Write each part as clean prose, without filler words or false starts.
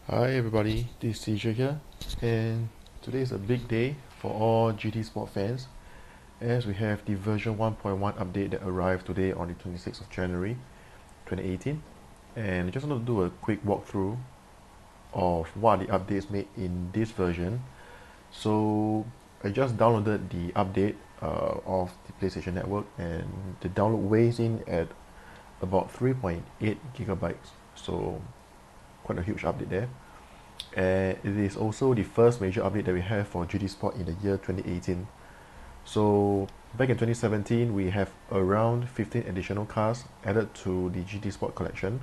Hi everybody, this is CJ here, and today is a big day for all GT Sport fans as we have the version 1.1 update that arrived today on the 26th of January 2018. And I just want to do a quick walkthrough of what are the updates made in this version. So I just downloaded the update of the PlayStation Network, and the download weighs in at about 3.8 gigabytes, so quite a huge update there. And it is also the first major update that we have for GT Sport in the year 2018. So back in 2017, we have around 15 additional cars added to the GT Sport collection.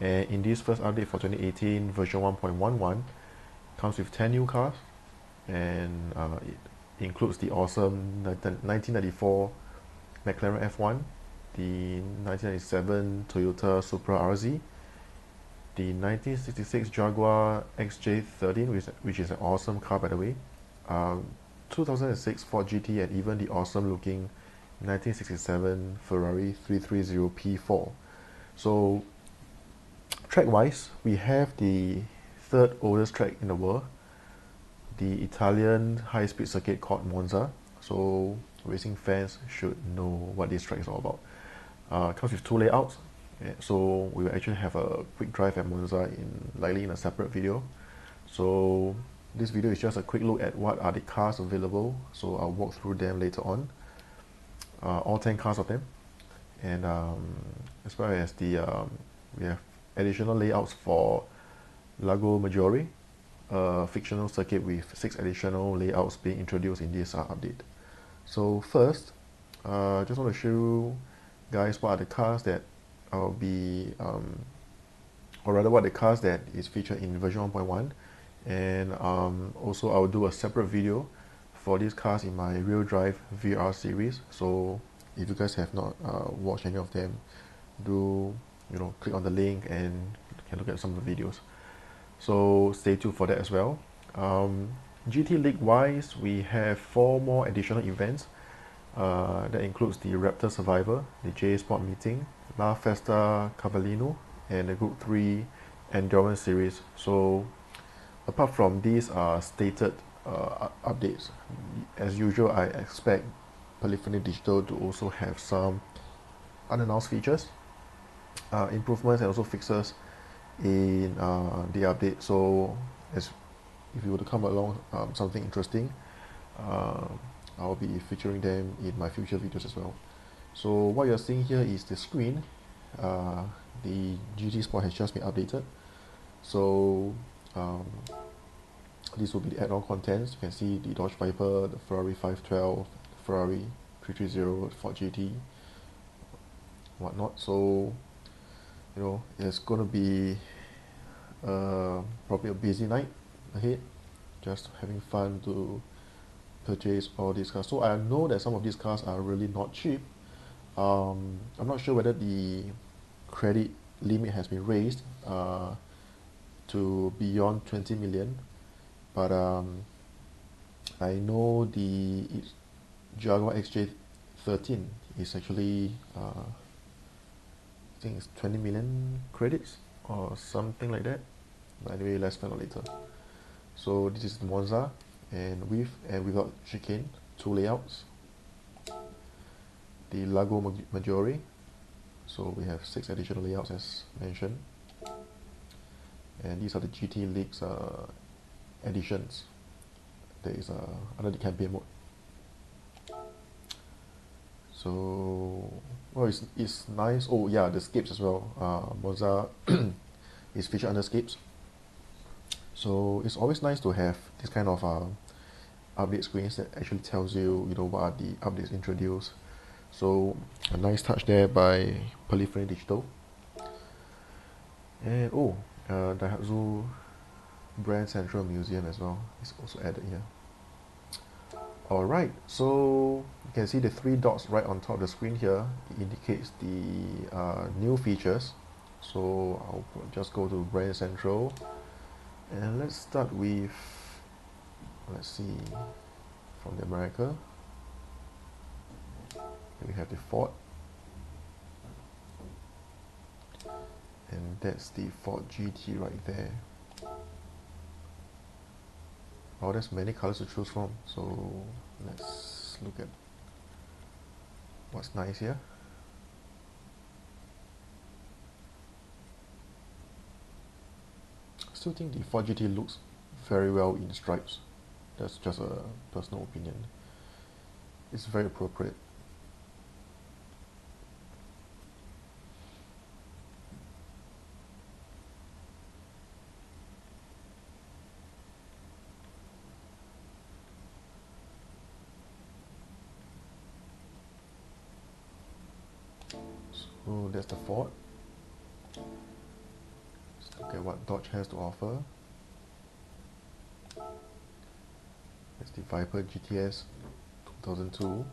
And in this first update for 2018, version 1.11 comes with 10 new cars, and it includes the awesome 1994 McLaren F1, the 1997 Toyota Supra RZ, the 1966 Jaguar XJ13, which is an awesome car by the way, 2006 Ford GT, and even the awesome looking 1967 Ferrari 330 P4. So track wise, we have the third oldest track in the world, the Italian high-speed circuit called Monza. So racing fans should know what this track is all about. Comes with two layouts. So we will actually have a quick drive at Monza likely in a separate video. So this video is just a quick look at what are the cars available. So I'll walk through them later on. All 10 cars of them. And as well as we have additional layouts for Lago Maggiore, a fictional circuit with 6 additional layouts being introduced in this update. So first, I just want to show you guys what are the cars that I'll be, or rather what the cars that is featured in version 1.1, and also I'll do a separate video for these cars in my real drive VR series. So if you guys have not watched any of them, do click on the link and can look at some of the videos. So stay tuned for that as well. GT League wise, we have 4 more additional events. That includes the Raptor Survivor, the J Sport Meeting, La Festa Cavallino, and the Group 3 Endurance Series. So apart from these stated updates, as usual I expect Polyphony Digital to also have some unannounced features, improvements, and also fixes in the update. So if you were to come along something interesting, I'll be featuring them in my future videos as well. So what you're seeing here is the screen. The GT Sport has just been updated. So this will be the add-on contents. You can see the Dodge Viper, the Ferrari 512, the Ferrari 330, Ford GT, whatnot. So it's going to be probably a busy night ahead, just having fun to purchase all these cars. So I know that some of these cars are really not cheap. I'm not sure whether the credit limit has been raised to beyond 20 million, but I know the Jaguar XJ13 is actually I think it's 20 million credits or something like that. But anyway, let's find out later. So this is Monza, and with and without chicane, 2 layouts. The Lago Maggiore, so we have 6 additional layouts as mentioned, and these are the GT League's additions. There is under the campaign mode. So it's nice. Oh yeah, the scapes as well. Monza is featured under scapes. So it's always nice to have this kind of update screens that actually tells you what are the updates introduced. So a nice touch there by Polyphony Digital. And Daihatsu Brand Central Museum as well is also added here. Alright, so you can see the 3 dots right on top of the screen here. It indicates the new features. So I'll just go to Brand Central, and let's start with, let's see, from the America. We have the Ford, and that's the Ford GT right there. Oh, there's many colors to choose from, so let's look at what's nice here. I still think the Ford GT looks very well in stripes. That's just a personal opinion. It's very appropriate. So that's the Ford. Let's look at what Dodge has to offer. That's the Viper GTS 2002.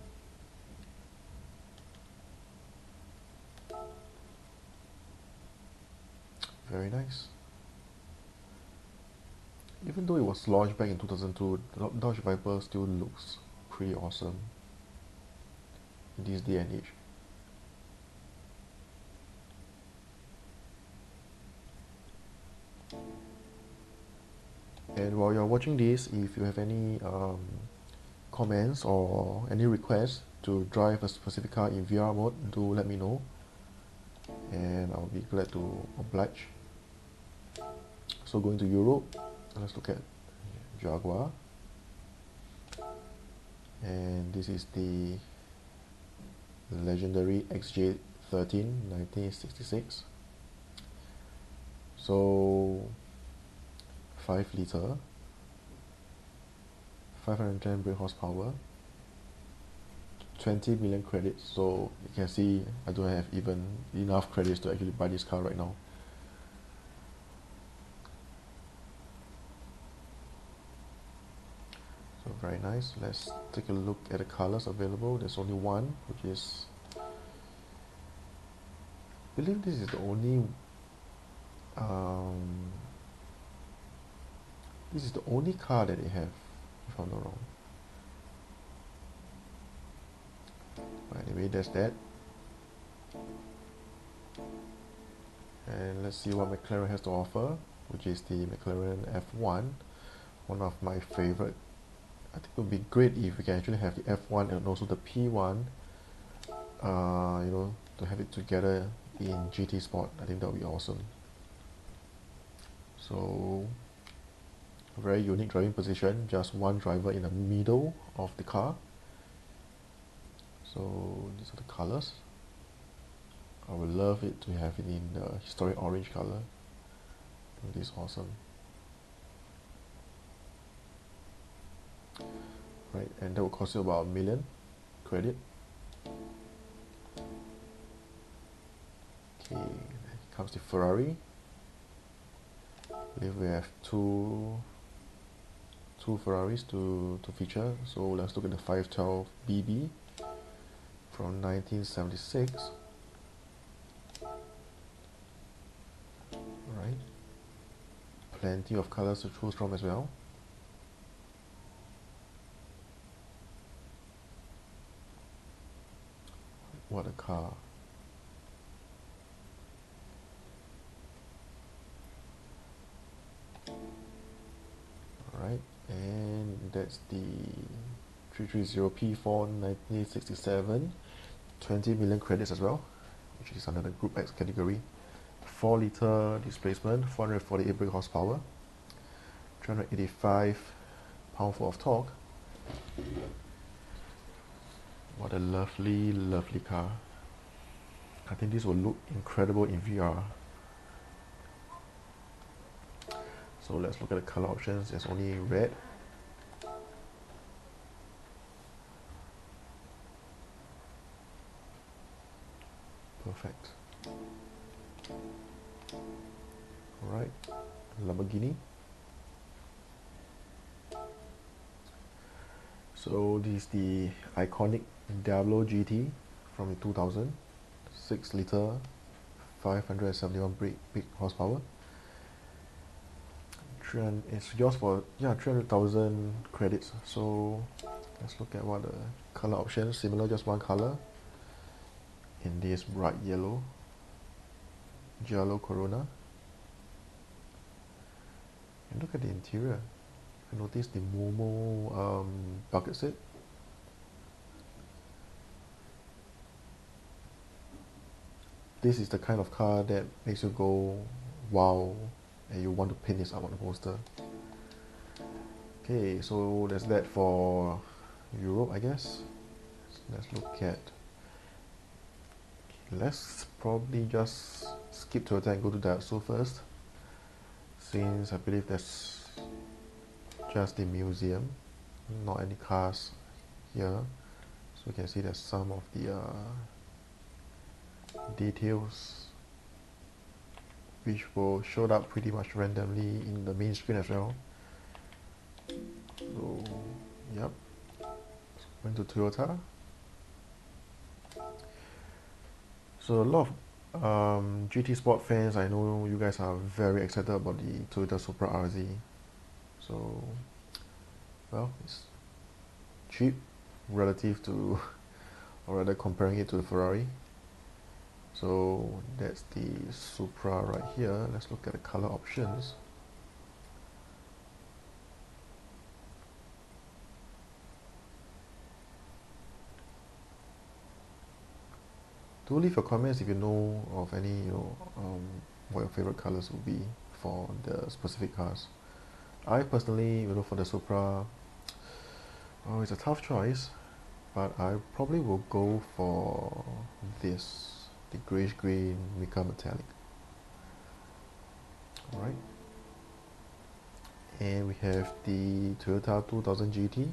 Very nice. Even though it was launched back in 2002, Dodge Viper still looks pretty awesome in this day and age. And while you're watching this, if you have any comments or any requests to drive a specific car in VR mode, do let me know, and I'll be glad to oblige. So going to Europe, let's look at Jaguar, and this is the legendary XJ13 1966. So 5-liter, 510 brake horsepower, 20 million credits. So you can see I don't have even enough credits to actually buy this car right now. So very nice. Let's take a look at the colors available. There's only one, which is, I believe this is the only this is the only car that they have, if I'm not wrong. But anyway, there's that. And let's see what McLaren has to offer, which is the McLaren F1, one of my favorite. I think it would be great if we can actually have the F1 and also the P1, you know, to have it together in GT Sport. I think that would be awesome. So, a very unique driving position, just one driver in the middle of the car. So these are the colors. I would love it to have it in the historic orange color. It is awesome. Right, and that will cost you about 1 million credit. Okay, comes the Ferrari. I believe we have two Ferraris to feature. So let's look at the 512 BB from 1976. Alright, plenty of colors to choose from as well. What a car. Alright, and that's the 330P4 1967, 20 million credits as well, which is under the Gr.X category. 4-liter displacement, 448 brake horsepower, 385 pound-foot of torque. What a lovely, lovely car. I think this will look incredible in VR. So let's look at the color options. There's only red, perfect. Alright, Lamborghini. So this is the iconic Diablo GT from the 2000, 6-liter, 571 brake horsepower. It's yours for 300,000 credits. So let's look at what the color options. Similar, just one color in this bright yellow, Giallo Corona. And look at the interior. I noticed the Momo bucket seat. This is the kind of car that makes you go wow and you want to pin this up on the poster. Okay, so that's that for Europe, I guess. Let's look at, let's probably just skip Toyota and go to Diablo first, since I believe that's just the museum, not any cars here. So you can see there's some of the details which will show up pretty much randomly in the main screen as well. So yep, went to Toyota. So a lot of GT Sport fans, I know you guys are very excited about the Toyota Supra RZ. So well, it's cheap relative to, or rather comparing it to the Ferrari. So that's the Supra right here. Let's look at the color options. Do leave your comments if you know of any, what your favorite colors would be for the specific cars. I personally, for the Supra, it's a tough choice, but I probably will go for this, the grayish green mica metallic. Alright, and we have the Toyota 2000 GT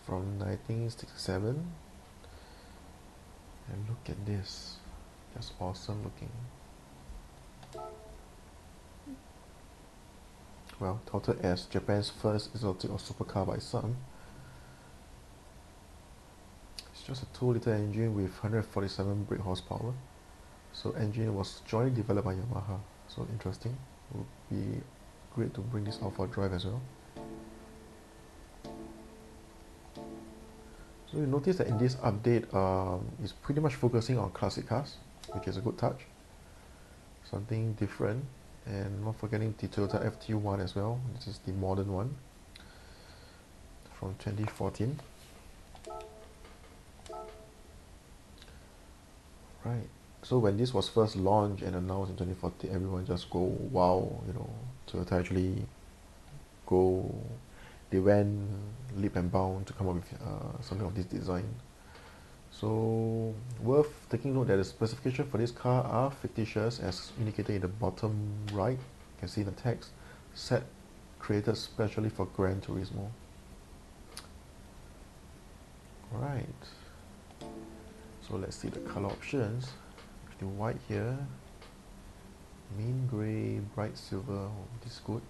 from 1967, and look at this, that's awesome looking. Well, touted as Japan's first exotic or supercar by some. It's just a 2-liter engine with 147 brake horsepower. So engine was jointly developed by Yamaha. So interesting. It would be great to bring this out for a drive as well. So you notice that in this update, it's pretty much focusing on classic cars, which is a good touch. Something different. And not forgetting the Toyota FT1 as well. This is the modern one from 2014. Right. So when this was first launched and announced in 2014, everyone just go, wow, Toyota actually they went leap and bound to come up with something of this design. So worth taking note that the specifications for this car are fictitious, as indicated in the bottom right. You can see the text, set created specially for Gran Turismo. Alright, so let's see the color options. With the white here, mean grey, bright silver. Oh, this is good.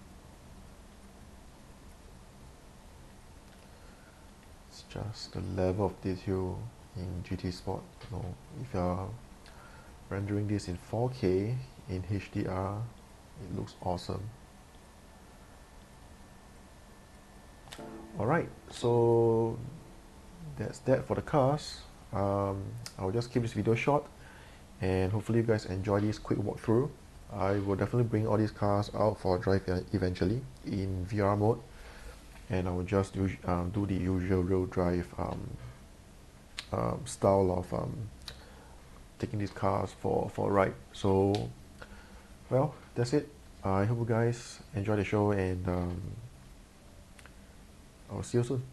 It's just the level of detail in GT Sport. If you're rendering this in 4K in HDR, it looks awesome. Alright, so that's that for the cars. I'll just keep this video short, and hopefully you guys enjoy this quick walkthrough. I will definitely bring all these cars out for a drive eventually in VR mode, and I will just do the usual real drive style of taking these cars for a ride. So well, that's it. I hope you guys enjoy the show, and I'll see you soon.